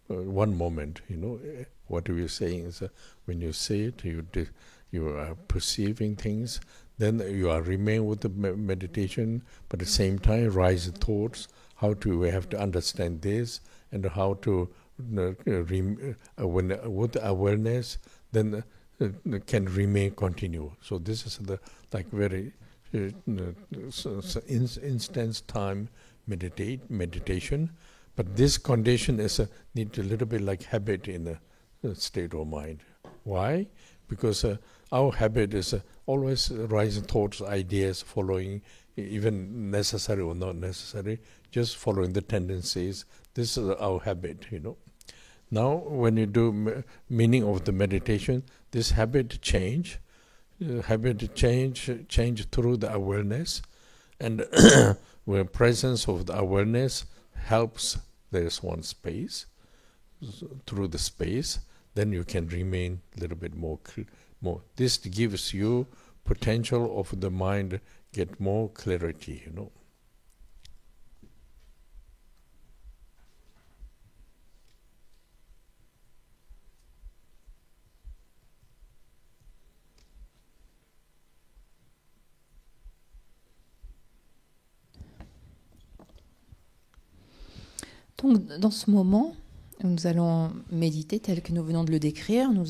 one moment, you know. What we are saying is when you say it, you are perceiving things, then you are remain with the meditation, but at the same time rise thoughts, we have to understand this, and how to with awareness, then can remain continue. So this is the very instance time meditation, but this condition is need a little bit like habit in a state of mind. Why? Because our habit is always rising thoughts, ideas, following, even necessary or not necessary, just following the tendencies. This is our habit, you know. Now, when you do meaning of the meditation, this habit change through the awareness, and where presence of the awareness helps, there's one space, through the space, then you can remain a little bit more. This gives you potential of the mind get more clarity, you know. Donc, dans ce moment, nous allons méditer tel que nous venons de le décrire. Nous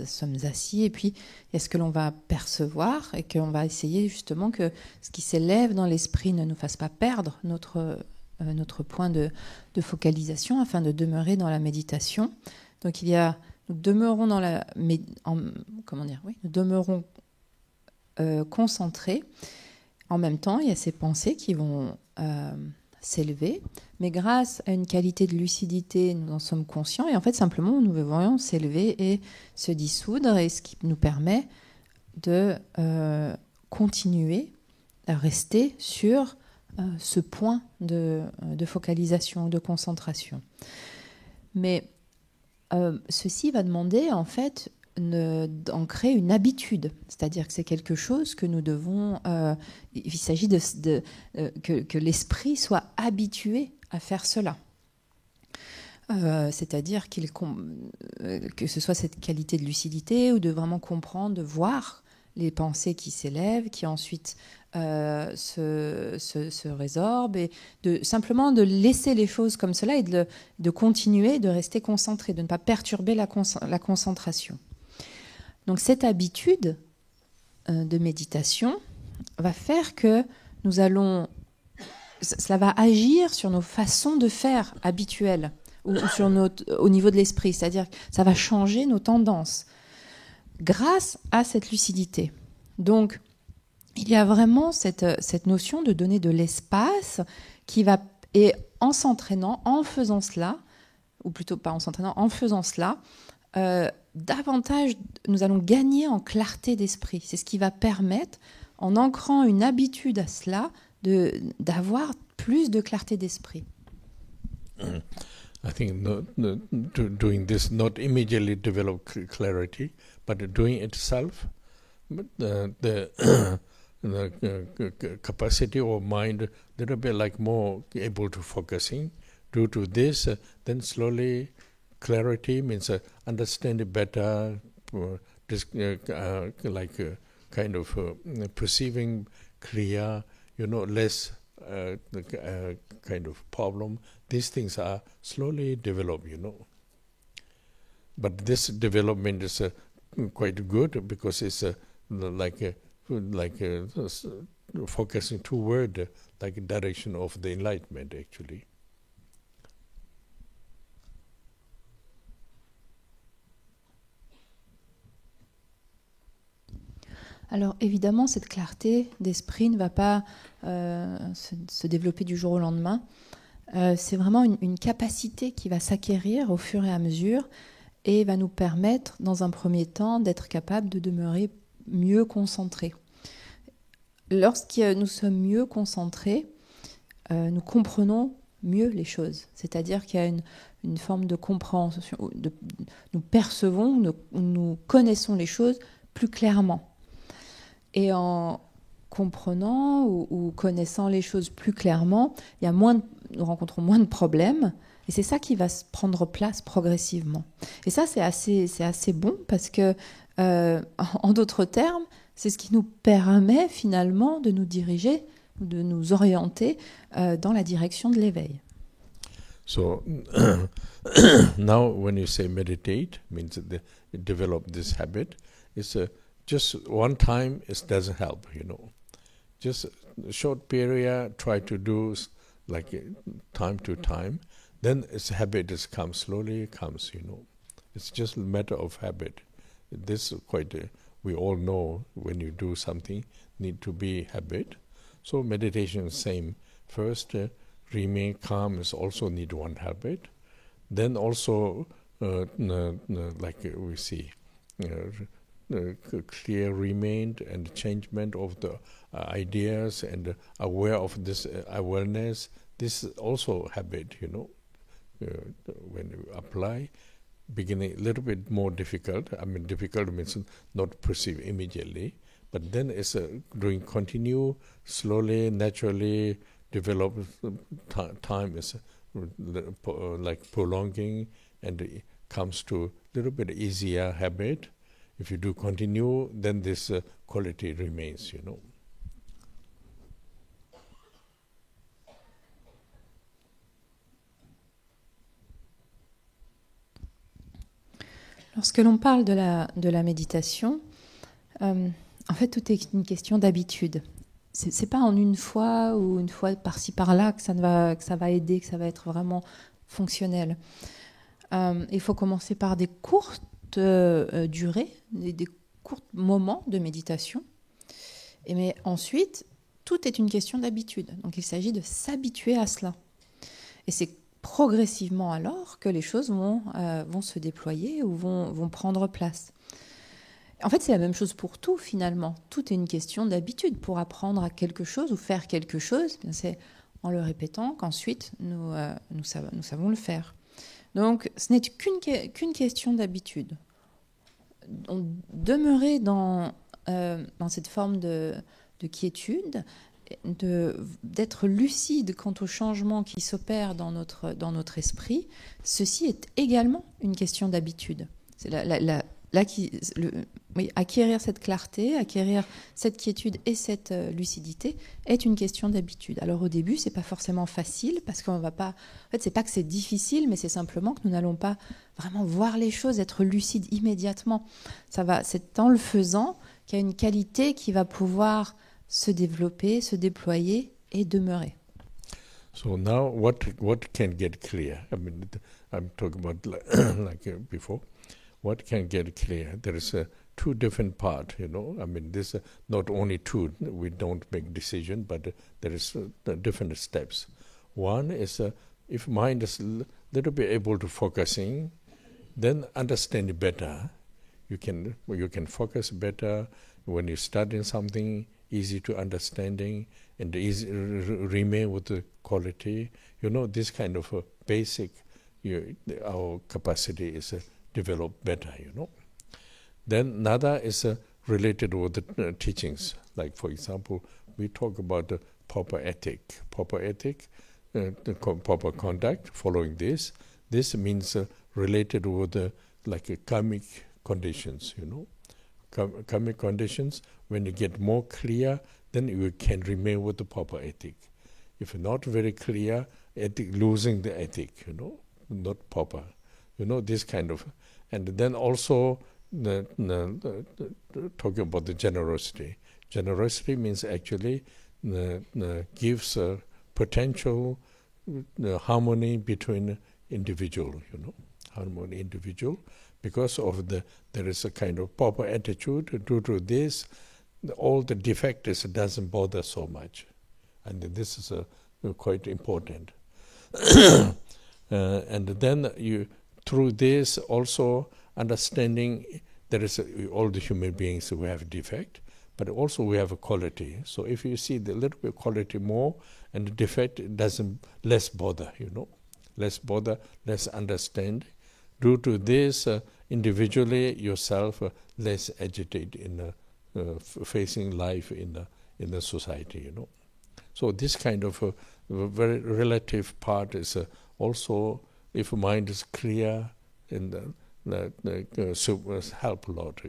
sommes assis et puis il y a ce que l'on va percevoir et qu'on va essayer justement que ce qui s'élève dans l'esprit ne nous fasse pas perdre notre point de focalisation afin de demeurer dans la méditation. Donc nous demeurons nous demeurons concentrés. En même temps, il y a ces pensées qui vont s'élever, mais grâce à une qualité de lucidité, nous en sommes conscients et en fait simplement nous voyons s'élever et se dissoudre, et ce qui nous permet de continuer à rester sur ce point de focalisation, de concentration. Mais ceci va demander en fait d'en créer une habitude. C'est-à-dire que c'est quelque chose que nous devons... il s'agit que l'esprit soit habitué à faire cela. C'est-à-dire que ce soit cette qualité de lucidité ou de vraiment comprendre, de voir les pensées qui s'élèvent, qui ensuite se résorbent, et simplement de laisser les choses comme cela et de continuer, de rester concentré, de ne pas perturber la concentration. Donc cette habitude de méditation va faire que cela va agir sur nos façons de faire habituelles, ou sur au niveau de l'esprit, c'est-à-dire que ça va changer nos tendances grâce à cette lucidité. Donc, il y a vraiment cette notion de donner de l'espace et en s'entraînant, en faisant cela, ou plutôt pas en s'entraînant, en faisant cela, davantage, nous allons gagner en clarté d'esprit. C'est ce qui va permettre, en ancrant une habitude à cela, d'avoir plus de clarté d'esprit. I think doing this not immediately develop clarity, but doing it itself, but the capacity of mind a little bit like more able to focusing. Due to this, then slowly clarity means understand it better, kind of perceiving clear, less kind of problem. These things are slowly developed, But this development is quite good because it's focusing toward like direction of the enlightenment, actually. Alors évidemment, cette clarté d'esprit ne va pas se développer du jour au lendemain. C'est vraiment une capacité qui va s'acquérir au fur et à mesure et va nous permettre, dans un premier temps, d'être capable de demeurer mieux concentrés. Lorsque nous sommes mieux concentrés, nous comprenons mieux les choses. C'est-à-dire qu'il y a une forme de compréhension, nous percevons, nous connaissons les choses plus clairement. Et en comprenant ou connaissant les choses plus clairement, nous rencontrons moins de problèmes, et c'est ça qui va prendre place progressivement. Et ça, c'est assez bon parce que, en d'autres termes, c'est ce qui nous permet finalement de nous diriger, de nous orienter dans la direction de l'éveil. So now when you say meditate, means develop this habit, it's just one time it doesn't help, Just a short period, try to do like time to time. Then its habit comes slowly, It's just a matter of habit. This is quite, we all know when you do something, need to be habit. So meditation is same. First, remain calm is also need one habit. Then also, like we see, clear remain and changement of the ideas and aware of this awareness. This is also habit, when you apply. Beginning a little bit more difficult. I mean, difficult means not perceive immediately, but then it's doing continue slowly, naturally develop. Time is like prolonging, and it comes to a little bit easier habit. If you do continue, then this quality remains, Lorsque l'on parle de la méditation, en fait, tout est une question d'habitude. C'est pas en une fois ou une fois par-ci par-là que ça va aider, que ça va être vraiment fonctionnel. Il faut commencer par des courtes durées, des courts moments de méditation. Mais ensuite, tout est une question d'habitude. Donc il s'agit de s'habituer à cela. Et c'est progressivement alors que les choses vont se déployer ou vont prendre place. En fait, c'est la même chose pour tout, finalement. Tout est une question d'habitude. Pour apprendre à quelque chose ou faire quelque chose, c'est en le répétant qu'ensuite nous savons le faire. Donc, ce n'est qu'une question d'habitude. demeurer dans cette forme de quiétude, d'être lucide quant aux changements qui s'opèrent dans notre esprit, ceci est également une question d'habitude. C'est acquérir cette clarté, acquérir cette quiétude et cette lucidité est une question d'habitude. Alors au début, c'est pas forcément facile parce qu'on va pas. En fait, c'est pas que c'est difficile, mais c'est simplement que nous n'allons pas vraiment voir les choses, être lucide immédiatement. C'est en le faisant qu'il y a une qualité qui va pouvoir se développer, se déployer et demeurer. So now, what can get clear? I mean, I'm talking about like before. What can get clear? There is two different parts, I mean, this not only two. We don't make decision, but there is different steps. One is if mind is little bit able to focusing, then understand better. You can focus better when you studying something. Easy to understanding and easy remain with the quality. This kind of basic, our capacity is developed better, Then another is related with the teachings. Like, for example, we talk about the proper ethic, the proper conduct, following this. This means related with like karmic conditions, Karmic conditions, when you get more clear, then you can remain with the proper ethic. If not very clear, losing the ethic, not proper. This kind of. And then also talking about the generosity. Generosity means actually gives potential harmony between individual, harmony individual. Because of there is a kind of proper attitude. Due to this, all the defects doesn't bother so much, and this is quite important. And then through this also understanding there is all the human beings who have defect, but also we have a quality. So if you see the little bit quality more, and the defect doesn't less bother, less bother, less understand. Due to this, individually yourself less agitated in facing life in the society, So this kind of very relative part is also, if mind is clear, and help a lot,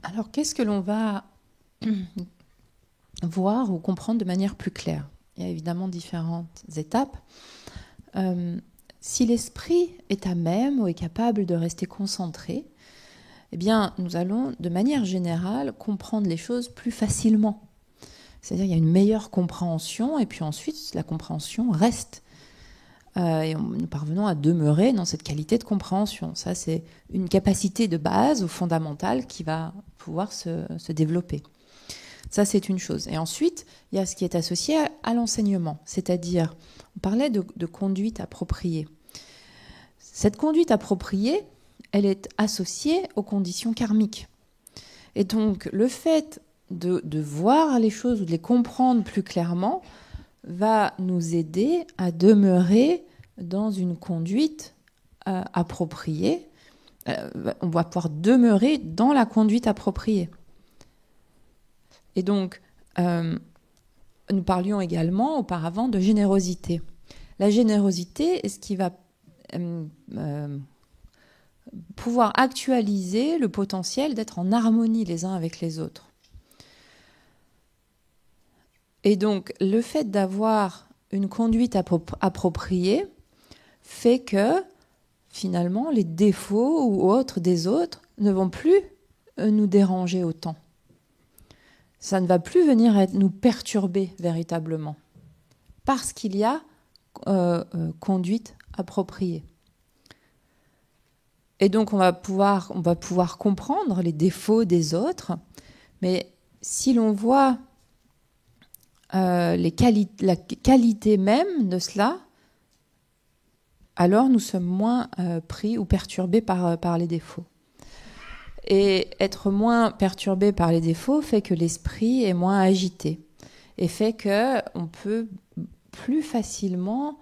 Alors, qu'est-ce que l'on va voir ou comprendre de manière plus claire? Il y a évidemment différentes étapes. Si l'esprit est à même ou est capable de rester concentré, eh bien, nous allons, de manière générale, comprendre les choses plus facilement. C'est-à-dire qu'il y a une meilleure compréhension, et puis ensuite, la compréhension reste. Et nous parvenons à demeurer dans cette qualité de compréhension. Ça, c'est une capacité de base ou fondamentale qui va pouvoir se développer. Ça, c'est une chose. Et ensuite, il y a ce qui est associé à l'enseignement. C'est-à-dire, on parlait de conduite appropriée. Cette conduite appropriée, elle est associée aux conditions karmiques. Et donc, le fait de voir les choses ou de les comprendre plus clairement va nous aider à demeurer dans une conduite appropriée. On va pouvoir demeurer dans la conduite appropriée. Et donc, nous parlions également auparavant de générosité. La générosité est ce qui va pouvoir actualiser le potentiel d'être en harmonie les uns avec les autres. Et donc, le fait d'avoir une conduite appropriée fait que, finalement, les défauts ou autres des autres ne vont plus nous déranger autant. Ça ne va plus venir nous perturber véritablement, parce qu'il y a conduite appropriée. Et donc, on va pouvoir comprendre les défauts des autres, mais si l'on voit la qualité même de cela, alors nous sommes moins pris ou perturbés par les défauts. Et être moins perturbé par les défauts fait que l'esprit est moins agité. et fait que on peut plus facilement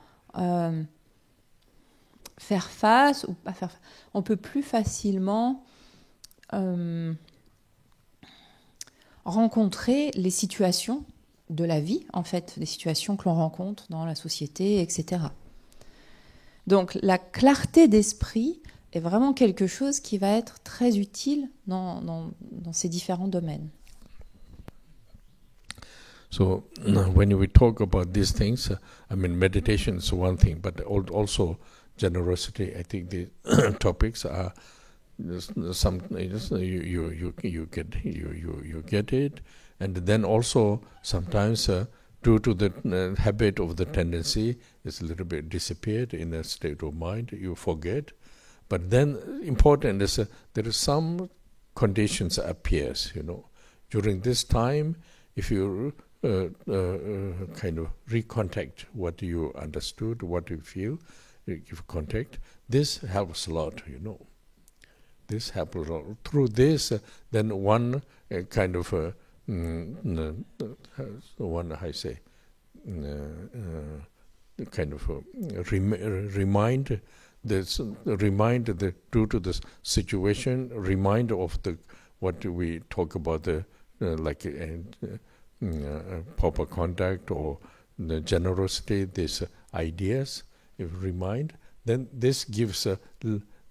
faire face, ou pas faire face, on peut plus facilement rencontrer les situations de la vie, en fait, les situations que l'on rencontre dans la société, etc. Donc la clarté d'esprit est vraiment quelque chose qui va être très utile dans ces différents domaines. So when we talk about these things, meditation is one thing, but also generosity. I think the topics are some you get it, and then also sometimes due to the habit of the tendency, it's a little bit disappeared in a state of mind. You forget, but then important is there is some conditions appears. During this time, if you kind of recontact what you understood, what you feel, give contact. This helps a lot, This helps a lot. Through this, then one kind of one, I say, kind of remind the due to the situation, remind of the what we talk about the proper conduct or the generosity, these ideas, if remind, then this gives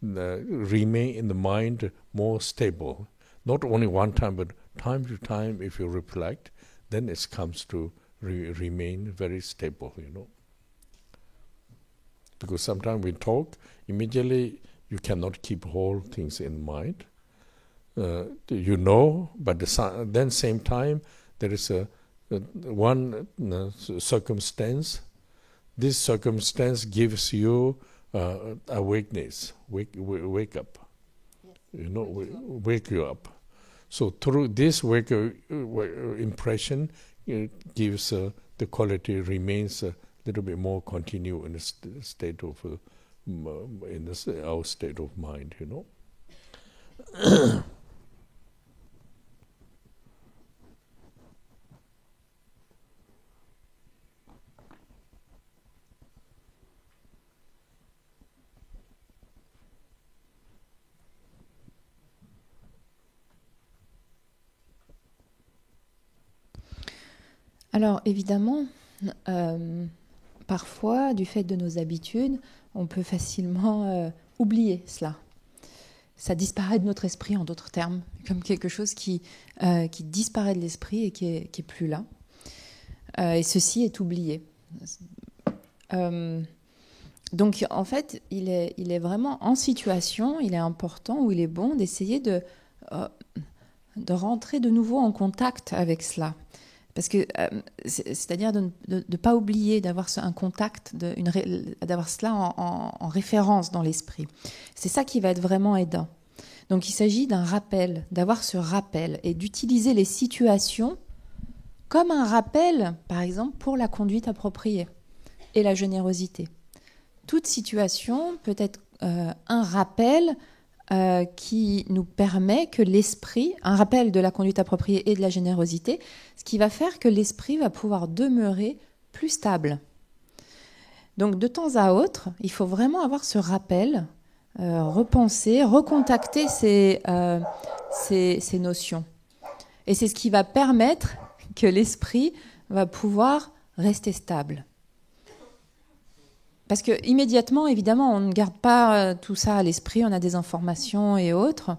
remain in the mind more stable. Not only one time, but time to time, if you reflect, then it comes to remain very stable, Because sometimes we talk, immediately you cannot keep whole things in mind. But then same time, there is one circumstance. This circumstance gives you awakeness, wake up. Yes. Wake you up. So through this impression, it gives the quality remains a little bit more continue in a state of our state of mind, Alors évidemment, parfois, du fait de nos habitudes, on peut facilement oublier cela. Ça disparaît de notre esprit, en d'autres termes, comme quelque chose qui disparaît de l'esprit et qui est plus là. Et ceci est oublié. Donc en fait, il est vraiment en situation, il est important ou il est bon d'essayer de rentrer de nouveau en contact avec cela. Parce que, c'est-à-dire de ne pas oublier d'avoir un contact, d'avoir cela en référence dans l'esprit. C'est ça qui va être vraiment aidant. Donc il s'agit d'un rappel, d'avoir ce rappel et d'utiliser les situations comme un rappel, par exemple, pour la conduite appropriée et la générosité. Toute situation peut être un rappel qui nous permet que l'esprit, un rappel de la conduite appropriée et de la générosité, ce qui va faire que l'esprit va pouvoir demeurer plus stable. Donc de temps à autre, il faut vraiment avoir ce rappel, repenser, recontacter ces notions. Et c'est ce qui va permettre que l'esprit va pouvoir rester stable. Parce que immédiatement, évidemment, on ne garde pas tout ça à l'esprit, on a des informations et autres,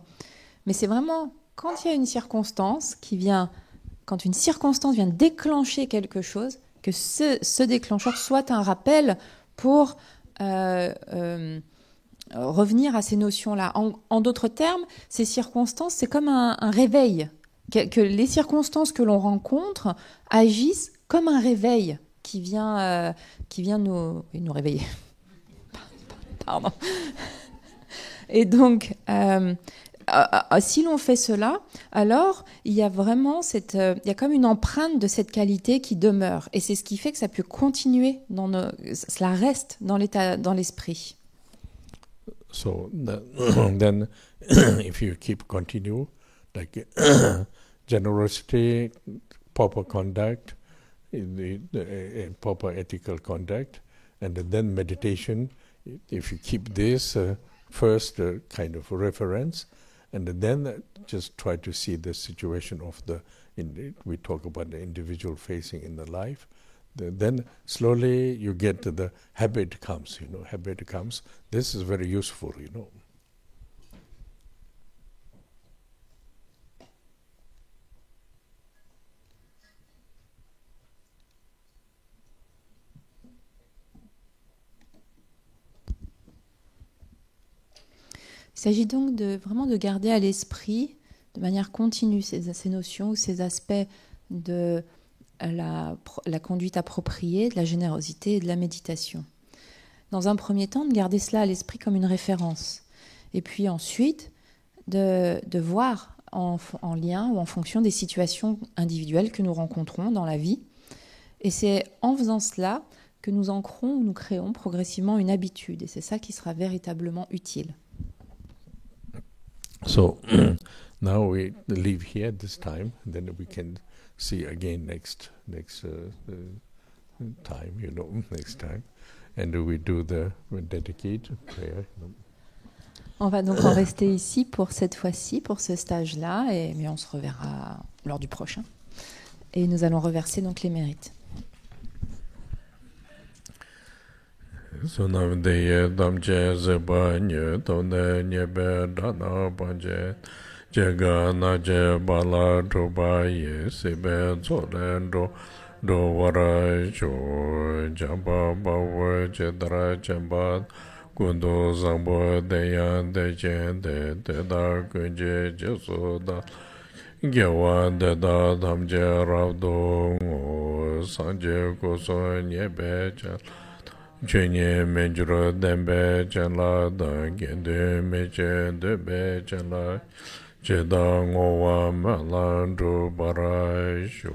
mais c'est vraiment quand il y a une circonstance quand une circonstance vient déclencher quelque chose, que ce déclencheur soit un rappel pour revenir à ces notions-là. En d'autres termes, ces circonstances, c'est comme un réveil, que les circonstances que l'on rencontre agissent comme un réveil qui vient nous réveiller. Pardon. Et donc, si l'on fait cela, alors il y a vraiment il y a comme une empreinte de cette qualité qui demeure. Et c'est ce qui fait que ça peut continuer, cela reste dans l'esprit. So then, if you keep continue, like generosity, proper conduct, proper ethical conduct, and then meditation. If you keep this first kind of reference, and then just try to see the situation of we talk about the individual facing in the life. Then slowly you get to the habit comes. Habit comes. This is very useful. Il s'agit donc vraiment de garder à l'esprit de manière continue ces notions ou ces aspects de la conduite appropriée, de la générosité et de la méditation. Dans un premier temps, de garder cela à l'esprit comme une référence. Et puis ensuite, de voir en lien ou en fonction des situations individuelles que nous rencontrons dans la vie. Et c'est en faisant cela que nous ancrons ou nous créons progressivement une habitude. Et c'est ça qui sera véritablement utile. So now we leave here this time, then we can see again next time, next time, and we do the dedicate prayer. On va donc en rester ici pour cette fois-ci, pour ce stage-là, mais on se reverra lors du prochain. Et nous allons reverser donc les mérites. Sunam deye damche zeba nye tonde nyebe dana banje jega na je bala droba ye sebe zore do wara jo jamba bawa jedra jamba kundo zambo deya deje de da kunje jesu da gyawa de da damje ravdo sanje koso nyebe jala Chenye menjuro dembe chenla da gende meche debe chenla cheda ngowa mela dru bara sho.